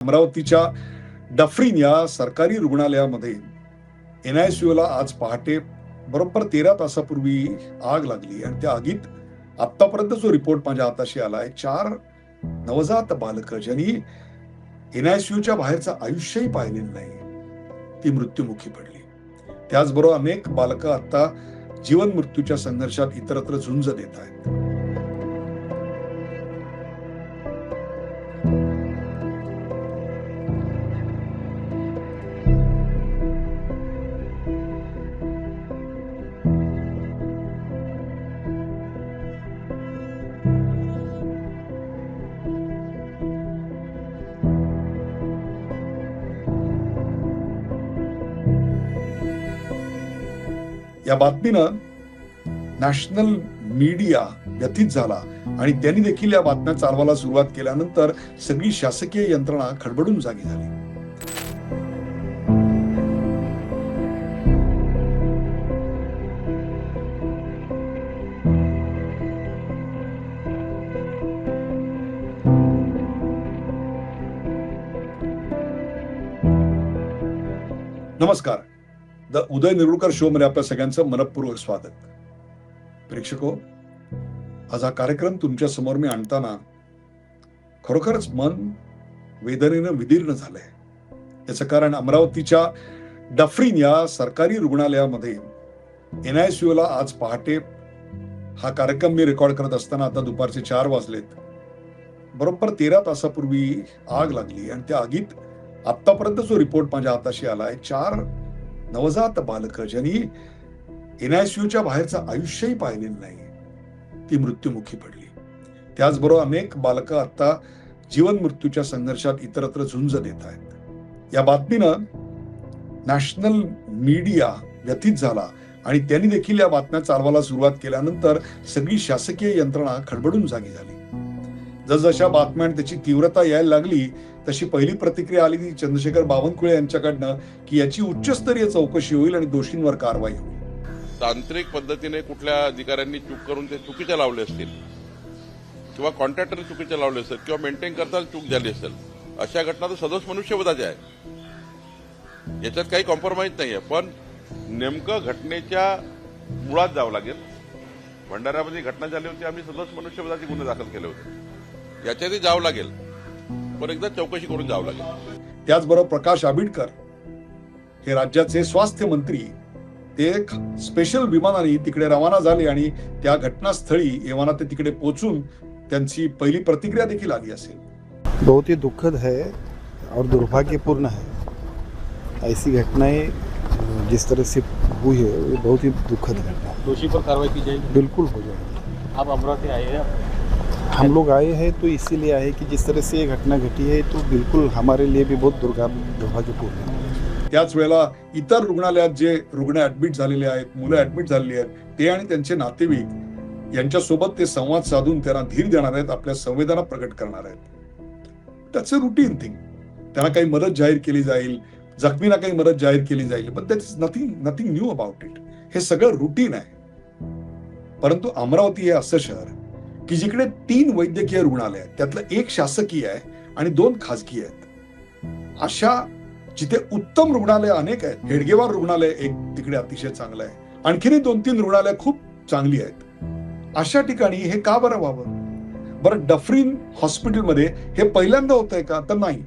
अमरावतीच्या डफरीन या सरकारी रुग्णालयामध्ये NICU आज पहाटे बरोबर 13 तासापूर्वी आग लागली आणि त्या आगीत आतापर्यंत जो रिपोर्ट माझ्या हाताशी आलाय 4 नवजात बालकं ज्यांनी NICUच्या बाहेरचं आयुष्यही पाहिलेलं नाही ती मृत्युमुखी पडली. त्याचबरोबर अनेक बालकं आता जीवन मृत्यूच्या संघर्षात इतरत्र झुंज देत आहेत. या बातमीनं नॅशनल मीडिया व्यथित झाला आणि त्यांनी देखील या बातम्या चालवायला सुरुवात केल्यानंतर सगळी शासकीय यंत्रणा खडबडून जागी झाली. नमस्कार. द उदय निरुळकर शो मध्ये आपल्या सगळ्यांचं मनपूर्वक स्वागत. प्रेक्षको, आज हा कार्यक्रम तुमच्या समोर मी आणताना खरोखरच मन वेदनेनं विदीर्ण झालंय. याचं कारण अमरावतीच्या डफरीन या सरकारी रुग्णालयामध्ये NICU आज पहाटे हा कार्यक्रम मी रेकॉर्ड करत असताना आता दुपारचे 4 वाजलेत. बरोबर 13 तासापूर्वी आग लागली आणि त्या आगीत आतापर्यंत जो रिपोर्ट माझ्या हाताशी आलाय 4 नवजात बालकं ज्यांनी NICUच्या बाहेरचं आयुष्यही पाहिलेलं नाही ती मृत्युमुखी पडली. त्याचबरोबर अनेक बालकं आता जीवन मृत्यूच्या संघर्षात इतरत्र झुंज देत आहेत. या बातमीनं नॅशनल मीडिया व्यथित झाला आणि त्यांनी देखील या बातम्या चालवायला सुरुवात केल्यानंतर सगळी शासकीय यंत्रणा खडबडून जागी झाली. जसजशा बातम्या आणि त्याची तीव्रता यायला लागली तशी पहिली प्रतिक्रिया आली ती चंद्रशेखर बावनकुळे यांच्याकडनं की याची उच्चस्तरीय चौकशी होईल आणि दोषींवर कारवाई होईल. तांत्रिक पद्धतीने कुठल्या अधिकाऱ्यांनी चूक करून ते चुकीचे लावले असतील किंवा कॉन्ट्रॅक्टर चुकीचे लावले असेल किंवा मेंटेन करताना चूक झाली असेल अशा घटना तर सदोष मनुष्यवधाच्या आहेत. याच्यात काही कॉम्प्रोमाइज नाहीये. पण नेमकं घटनेच्या मुळात जावं लागेल. भंडाऱ्यामध्ये घटना झाली होती, आम्ही सदोष मनुष्यवधाचे गुन्हे दाखल केले होते. याच्यातही जावं लागेल, पण एकदा चौकशी करून जावं लागेल. त्याचबरोबर प्रकाश आंबेडकर हे राज्याचे स्वास्थ्य मंत्री ते एक स्पेशल विमानाने तिकडे रवाना झाले आणि त्या घटनास्थळी एव्हाना ते तिकडे पोहोचून त्यांची पहिली प्रतिक्रिया देखील आली असेल. बहुत ही दुखद है और दुर्भाग्यपूर्ण है. ऐसी घटनाएं जिस तरह से हुई है वो बहुत ही दुखद घटना. दोषी पर कार्रवाई की जाएगी. बिल्कुल हो जाएगी. आप अमरावती आए हैं. हम लोग आए हैं तो इसीलिए आए कि जिस तरह से ये घटना घटी है तो बिल्कुल हमारे लिए भी बहुत दुर्भाग्यपूर्ण है. त्याच वेळेला इतर रुग्णालयात जे रुग्ण ऍडमिट झालेले आहेत, मुलं ऍडमिट झालेली आहेत, ते आणि त्यांचे नातेवाईक यांच्यासोबत ते संवाद साधून त्यांना धीर देणार आहेत, आपल्या संवेदना प्रकट करणार आहेत. त्याचं रुटीन थिंग. त्यांना काही मदत जाहीर केली जाईल, जखमींना काही मदत जाहीर केली जाईल, पण that is nothing knew about it. हे सगळं रुटीन आहे. परंतु अमरावती हे असं शहर की जिकडे 3 वैद्यकीय रुग्णालय आहेत, त्यातलं एक शासकीय आहे आणि 2 खासगी आहेत. अशा जिथे उत्तम रुग्णालय अनेक आहेत, हेडगेवार रुग्णालय एक तिकडे अतिशय चांगलं आहे, आणखीनही 2-3 रुग्णालय खूप चांगली आहेत. अशा ठिकाणी हे का बरं व्हावं? बरं, डफरीन हॉस्पिटलमध्ये हे पहिल्यांदा होतंय का? तर नाही.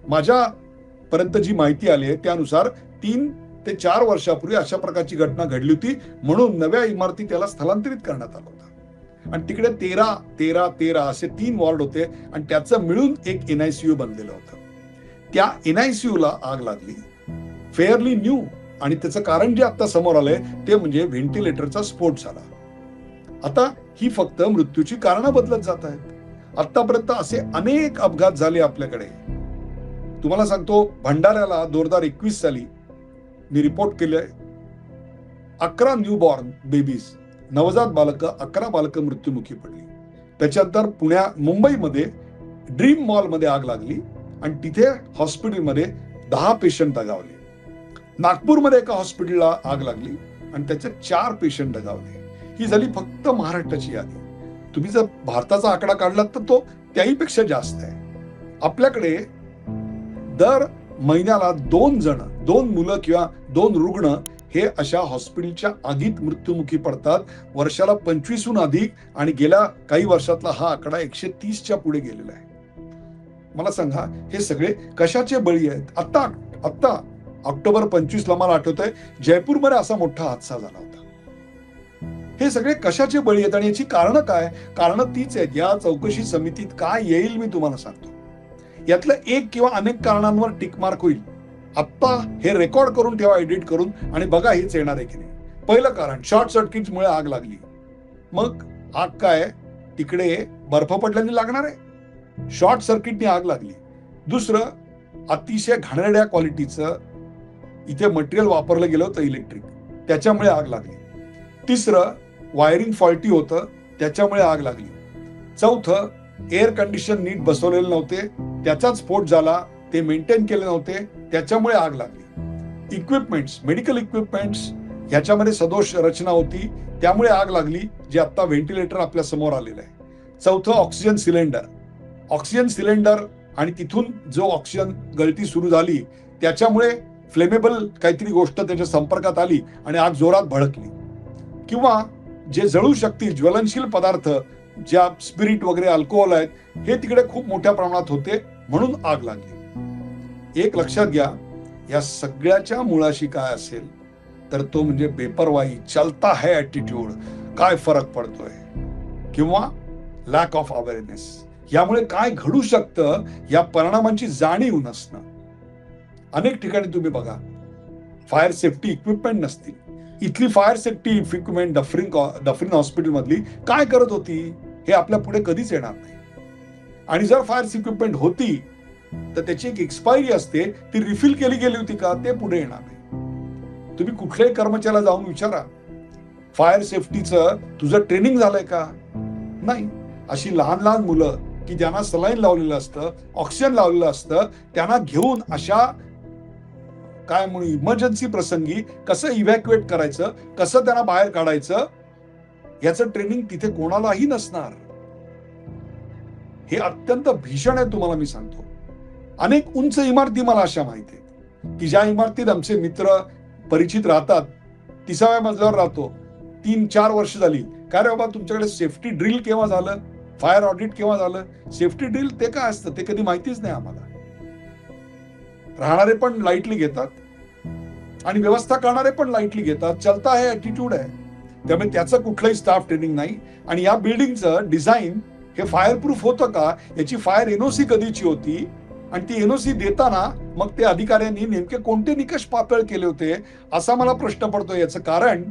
माझ्यापर्यंत जी माहिती आली आहे त्यानुसार 3 ते 4 वर्षापूर्वी अशा प्रकारची घटना घडली होती, म्हणून नव्या इमारती त्याला स्थलांतरित करण्यात आलं होतं आणि तिकडे 13 असे 3 वॉर्ड होते आणि त्याचं मिळून एक NICU बनलेलं होतं. त्या NICUला आग लागली, फेअरली न्यू, आणि त्याचं कारण जे आता समोर आलंय ते म्हणजे व्हेंटिलेटरचा स्फोट झाला. आता ही फक्त मृत्यूची कारणं बदलत जात आहेत. आतापर्यंत असे अनेक अपघात झाले आपल्याकडे. तुम्हाला सांगतो, भंडाऱ्याला 2021 साली मी रिपोर्ट केले 11 न्यूबॉर्न बेबीज, नवजात बालकं 11 बालकं मृत्युमुखी पडली. त्याच्यानंतर मुंबईमध्ये ड्रीम मॉलमध्ये आग लागली आणि तिथे हॉस्पिटलमध्ये 10 पेशंट दगावले. नागपूरमध्ये एका हॉस्पिटलला आग लागली आणि त्याचे 4 पेशंट दगावले. ही झाली फक्त महाराष्ट्राची यादी. तुम्ही जर भारताचा आकडा काढला तर तो त्याहीपेक्षा जास्त आहे. आपल्याकडे दर महिन्याला 2 मुलं किंवा 2 रुग्ण हे अशा हॉस्पिटलच्या आगीत मृत्युमुखी पडतात. वर्षाला 25हून अधिक, आणि गेल्या काही वर्षातला हा आकडा 130च्या पुढे गेलेला आहे. मला सांगा, हे सगळे कशाचे बळी आहेत? आता ऑक्टोबर 25ला मला आठवतंय जयपूरमध्ये असा मोठा हादसा झाला होता. हे सगळे कशाचे बळी आहेत आणि याची कारणं काय? कारणं तीच आहेत. या चौकशी समितीत काय येईल मी तुम्हाला सांगतो. यातलं एक किंवा अनेक कारणांवर टिक मार्क होईल. आत्ता हे रेकॉर्ड करून ठेवा, एडिट करून, आणि बघा हेच येणार आहे की नाही. पहिलं कारण, शॉर्ट सर्किटमुळे आग लागली. मग आग काय? तिकडे बर्फ पडल्याने लागणार आहे. शॉर्ट सर्किटने आग लागली. दुसरं, अतिशय घाणेरड्या क्वालिटीचं इथे मटेरियल वापरलं गेलं होतं इलेक्ट्रिक, त्याच्यामुळे आग लागली. तिसरं, वायरिंग फॉल्टी होतं, त्याच्यामुळे आग लागली. चौथं, एअर कंडिशन नीट बसवलेले नव्हते, त्याचा स्फोट झाला. ते मेंटेन केले नव्हते, त्याच्यामुळे आग लागली. इक्विपमेंट्स, मेडिकल इक्विपमेंट्स ह्याच्यामध्ये सदोष रचना होती, त्यामुळे आग लागली, जे आता व्हेंटिलेटर आपल्या समोर आलेलं आहे. चौथं, ऑक्सिजन सिलेंडर आणि तिथून जो ऑक्सिजन गळती सुरू झाली, त्याच्यामुळे फ्लेमेबल काहीतरी गोष्ट त्याच्या संपर्कात आली आणि आग जोरात भडकली. किंवा जे जळू शकतील ज्वलनशील पदार्थ, ज्या स्पिरिट वगैरे अल्कोहोल आहेत, हे तिकडे खूप मोठ्या प्रमाणात होते, म्हणून आग लागली. एक लक्षात घ्या, या सगळ्याच्या मुळाशी काय असेल तर तो म्हणजे बेपरवाही, चलता है ॲटिट्यूड, काय फरक पडतोय, किंवा लॅक ऑफ अवेअरनेस. यामुळे काय घडू शकतं या परिणामांची जाणीव नसणं. अनेक ठिकाणी तुम्ही बघा, फायर सेफ्टी इक्विपमेंट नसतील. इथली fire safety equipment Dufferin hospital मधली काय करत होती हे आपल्या पुढे कधीच येणार नाही. आणि जर फायर इक्विपमेंट होती तर त्याची एक एक्सपायरी असते, ती रिफिल केली गेली होती का, ते पुढे येणार नाही. तुम्ही कुठल्याही कर्मचाऱ्याला जाऊन विचारा, फायर सेफ्टीचं तुझं ट्रेनिंग झालंय का? नाही. अशी लहान लहान मुलं की ज्यांना सलाईन लावलेलं असतं, ऑक्सिजन लावलेलं असतं, त्यांना घेऊन अशा काय म्हणून इमर्जन्सी प्रसंगी कसं इव्हॅक्युएट करायचं, कसं त्यांना बाहेर काढायचं, याचं ट्रेनिंग तिथे कोणालाही नसणार. हे अत्यंत भीषण आहे, तुम्हाला मी सांगतो. अनेक उंच इमारती मला अशा माहिती आहेत की ज्या इमारतीत आमचे मित्र परिचित राहतात. 30व्या मजल्यावर राहतो, 3-4 वर्ष झाली. काय रे बाबा, तुमच्याकडे सेफ्टी ड्रिल केव्हा झालं, फायर ऑडिट केव्हा झालं? सेफ्टी ड्रिल ते काय असतं ते कधी माहितीच नाही आम्हाला. राहणारे पण लाईटली घेतात आणि व्यवस्था करणारे पण लाईटली घेतात. चलता है ॲटिट्यूड आहे. त्यामुळे त्याचं कुठलंही स्टाफ ट्रेनिंग नाही. आणि या बिल्डिंगचं डिझाईन हे फायर प्रूफ होतं का, याची फायर एनओसी कधीची होती, आणि ती एनओसी देताना मग ते अधिकाऱ्यांनी नेमके कोणते निकष पातळ केले होते, असा मला प्रश्न पडतो. याचं कारण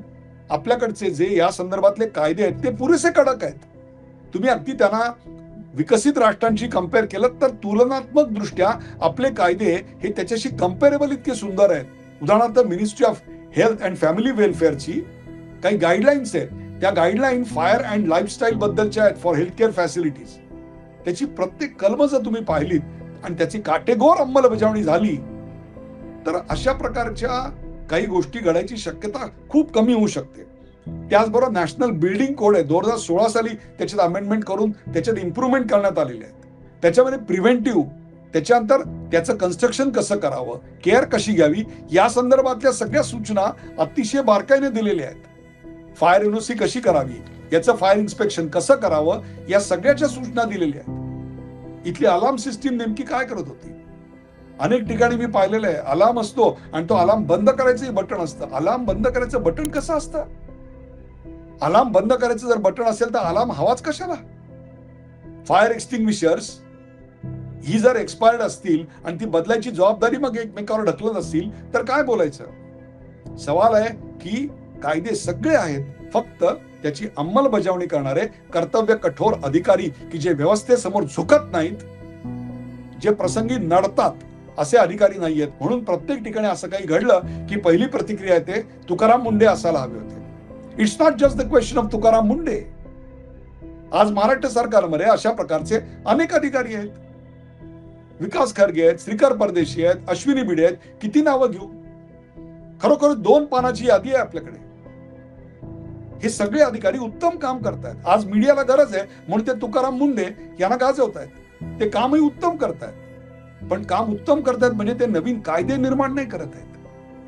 आपल्याकडचे जे या संदर्भातले कायदे आहेत ते पुरेसे कडक आहेत. तुम्ही अगदी त्यांना विकसित राष्ट्रांशी कम्पेअर केलं तर तुलनात्मक दृष्ट्या आपले कायदे हे त्याच्याशी कम्पेरेबल इतके सुंदर आहेत. उदाहरणार्थ, ministry of health and family वेलफेअरची काही गाईडलाईन्स आहेत. त्या गाईडलाईन फायर अँड लाईफस्टाईल बद्दलच्या आहेत फॉर हेल्थ केअर फॅसिलिटीज. त्याची प्रत्येक कलम जर तुम्ही पाहिलीत आणि त्याची काटेकोर अंमलबजावणी झाली तर अशा प्रकारच्या काही गोष्टी घडायची शक्यता खूप कमी होऊ शकते. त्याचबरोबर नॅशनल बिल्डिंग कोड आहे, 2016 साली त्याच्यात अमेंडमेंट करून त्याच्यात इम्प्रूव्हमेंट करण्यात आलेले आहेत. त्याच्यामध्ये प्रिव्हेंटिव्ह, त्याच्यानंतर त्याचं कन्स्ट्रक्शन कसं करावं, केअर कशी घ्यावी, या संदर्भातल्या सगळ्या सूचना अतिशय बारकाईने दिलेल्या आहेत. फायर एनओसी कशी करावी, याचं फायर इन्स्पेक्शन कसं करावं, या सगळ्याच्या सूचना दिलेल्या आहेत. इथली अलार्म सिस्टीम नेमकी काय करत होती? अनेक ठिकाणी मी पाहिलेलं आहे, अलार्म असतो आणि तो अलार्म बंद करायचं बटन असतं. अलार्म बंद करायचं बटन कसं असतं? अलार्म बंद करायचं जर बटन असेल तर अलार्म हवाच कशाला? फायर एक्सटिंग्विशर्स ही जर एक्सपायर्ड असतील आणि ती बदलायची जबाबदारी मग एकमेकावर ढकलत असतील तर काय बोलायचं? सवाल आहे की कायदे सगळे आहेत, फक्त त्याची अंमलबजावणी करणारे कर्तव्य कठोर अधिकारी की जे व्यवस्थेसमोर झुकत नाहीत, जे प्रसंगी नडतात, असे अधिकारी नाहीयेत. म्हणून प्रत्येक ठिकाणी असं काही घडलं की पहिली प्रतिक्रिया येते तुकाराम मुंडे असायला हवे होते. It's not just the question of Tukaram Munde. आज महाराष्ट्र सरकारमध्ये अशा प्रकारचे अनेक अधिकारी आहेत. विकास खरगे आहेत, श्रीकर परदेशी आहेत, अश्विनी भिडे आहेत. किती नावं घेऊ? खरोखर 2 पानाची यादी आहे आपल्याकडे. हे सगळे अधिकारी उत्तम काम करतायत. आज मीडियाला गरज आहे म्हणून ते तुकाराम मुंडे यांना गाजवतायत. ते कामही उत्तम करतायत. पण काम उत्तम करतायत म्हणजे ते नवीन कायदे निर्माण नाही करत आहेत.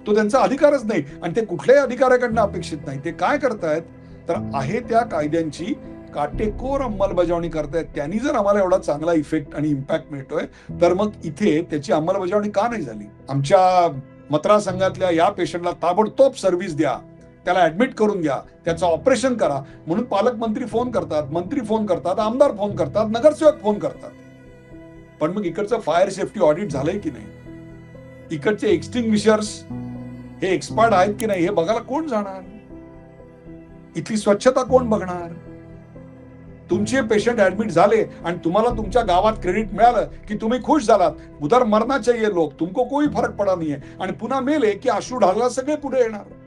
तो त्यांचा अधिकारच नाही आणि ते कुठल्याही अधिकाऱ्याकडनं अपेक्षित नाही. ते काय करतायत तर आहे त्या कायद्यांची काटेकोर अंमलबजावणी करतायत. त्यांनी जर आम्हाला एवढा चांगला इफेक्ट आणि इम्पॅक्ट मिळतोय तर मग इथे त्याची अंमलबजावणी का नाही झाली? आमच्या मतदारसंघातल्या या पेशंटला ताबडतोब सर्व्हिस द्या, त्याला ऍडमिट करून घ्या, त्याचं ऑपरेशन करा म्हणून पालकमंत्री फोन करतात, मंत्री फोन करतात, आमदार फोन करतात, नगरसेवक फोन करतात. पण मग इकडचं फायर सेफ्टी ऑडिट झालंय की नाही, इकडचे एक्सटिंग्विशर्स हे एक्सपर्ट आहेत की नाही हे बघायला कोण जाणार? इथली स्वच्छता कोण बघणार? तुमचे पेशंट ऍडमिट झाले आणि तुम्हाला तुमच्या गावात क्रेडिट मिळालं की तुम्ही खुश झालात, उधर मरना चाहिए लोग, तुमको कोई फरक पडा नाहीये, आणि पुन्हा मेले की अश्रू ढाळला सगळे पुढे येणार.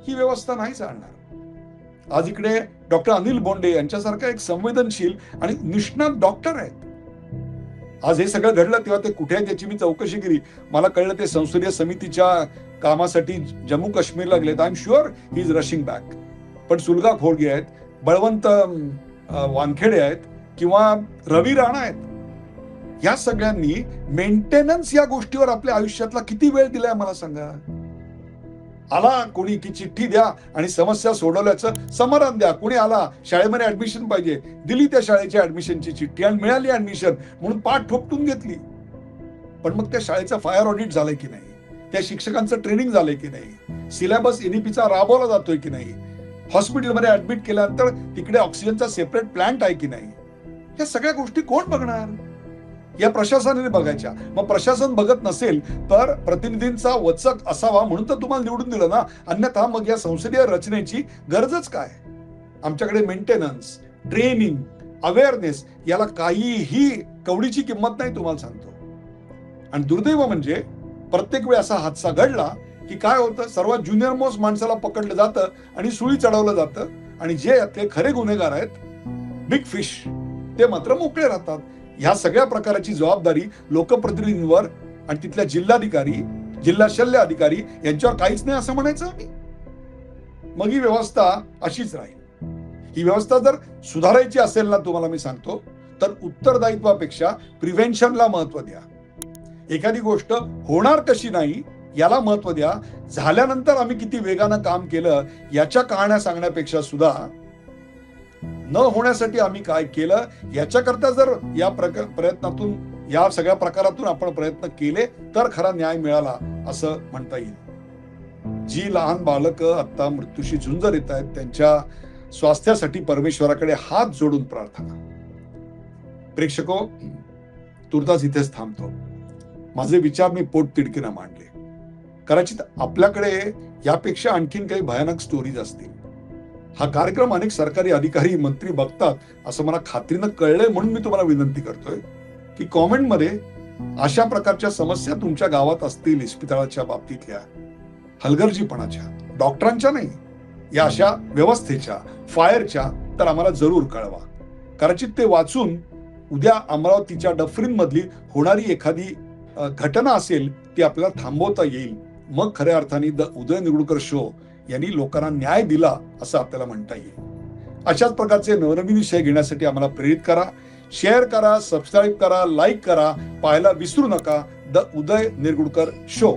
ही व्यवस्था नाही चालणार. आज इकडे डॉक्टर अनिल बोंडे यांच्यासारखा एक संवेदनशील आणि निष्णात डॉक्टर आहेत. आज हे सगळं घडलं तेव्हा ते कुठे आहे त्याची मी चौकशी केली. मला कळलं ते संसदीय समितीच्या कामासाठी जम्मू काश्मीरला गेलेत. I am sure he is rushing back. पण सुलगा खोडगे आहेत, बळवंत वानखेडे आहेत किंवा रवी राणा आहेत, या सगळ्यांनी मेंटेनन्स या गोष्टीवर आपल्या आयुष्यातला किती वेळ दिलाय मला सांगा. आला कोणी की चिठ्ठी द्या आणि समस्या सोडवल्याचं समाधान द्या. कोणी आला शाळेमध्ये ऍडमिशन पाहिजे, दिली त्या शाळेच्या ऍडमिशनची चिठ्ठी आणि मिळाली ऍडमिशन म्हणून पाठ ठोपटून घेतली. पण मग त्या शाळेचं फायर ऑडिट झालंय की नाही, त्या शिक्षकांचं ट्रेनिंग झालंय की नाही, सिलेबस एनईपीचा राबवला जातोय की नाही, हॉस्पिटलमध्ये ऍडमिट केल्यानंतर तिकडे ऑक्सिजनचा सेपरेट प्लांट आहे की नाही, या सगळ्या गोष्टी कोण बघणार? या प्रशासनाने बघायच्या. मग प्रशासन बघत नसेल तर प्रतिनिधींचा वचक असावा म्हणून तर तुम्हाला निवडून दिलं ना. अन्यथा मग या संसदीय रचनेची गरजच काय? आमच्याकडे मेंटेनन्स, ट्रेनिंग, अवेअरनेस याला काहीही कवडीची किंमत नाही तुम्हाला सांगतो. आणि दुर्दैव म्हणजे प्रत्येक वेळी असा हादसा घडला की काय होतं, सर्वात ज्युनियर मोस्ट माणसाला पकडलं जातं आणि सुळी चढवलं जातं आणि जे यातले खरे गुन्हेगार आहेत, बिग फिश, ते मात्र मोकळे राहतात. ह्या सगळ्या प्रकाराची जबाबदारी लोकप्रतिनिधींवर आणि तिथल्या जिल्हाधिकारी, जिल्हा शल्य अधिकारी यांच्यावर काहीच नाही असं म्हणायचं आम्ही. मग ही व्यवस्था अशीच राहील. ही व्यवस्था जर सुधारायची असेल ना, तुम्हाला मी सांगतो, तर उत्तरदायित्वापेक्षा प्रिव्हेन्शनला महत्व द्या. एखादी गोष्ट होणार कशी नाही याला महत्व द्या. झाल्यानंतर आम्ही किती वेगानं काम केलं याच्या कहाण्या सांगण्यापेक्षा सुद्धा न होण्यासाठी आम्ही काय केलं याच्याकरता जर या प्रयत्नातून, या सगळ्या प्रकारातून आपण प्रयत्न केले तर खरा न्याय मिळाला असं म्हणता येईल. जी लहान बालकं आता मृत्यूशी झुंज देत आहेत त्यांच्या स्वास्थ्यासाठी परमेश्वराकडे हात जोडून प्रार्थना. प्रेक्षको, तुर्तास इथेच थांबतो. माझे विचार मी पोटतिडकीनं मांडले. कदाचित आपल्याकडे यापेक्षा आणखीन काही भयानक स्टोरीज असतील. हा कार्यक्रम अनेक सरकारी अधिकारी, मंत्री बघतात असं मला खात्रीनं कळलंय म्हणून मी तुम्हाला विनंती करतोय की कॉमेंटमध्ये अशा प्रकारच्या समस्या तुमच्या गावात असतील, इस्पितळाच्या बाबतीतल्या, हलगर्जीपणाच्या, डॉक्टरांच्या नाही, या अशा व्यवस्थेच्या, फायरच्या, तर आम्हाला जरूर कळवा. कदाचित ते वाचून उद्या अमरावतीच्या डफरीनमधली होणारी एखादी घटना असेल ती आपल्याला थांबवता येईल. मग खऱ्या अर्थाने द उदय निरगुडकर शो यांनी लोकांना न्याय दिला असं आपल्याला म्हणता येईल. अशाच प्रकारचे नवनवीन विषय घेण्यासाठी आम्हाला प्रेरित करा, शेअर करा, सबस्क्राईब करा, लाईक करा. पाहायला विसरू नका द उदय निरगुडकर शो.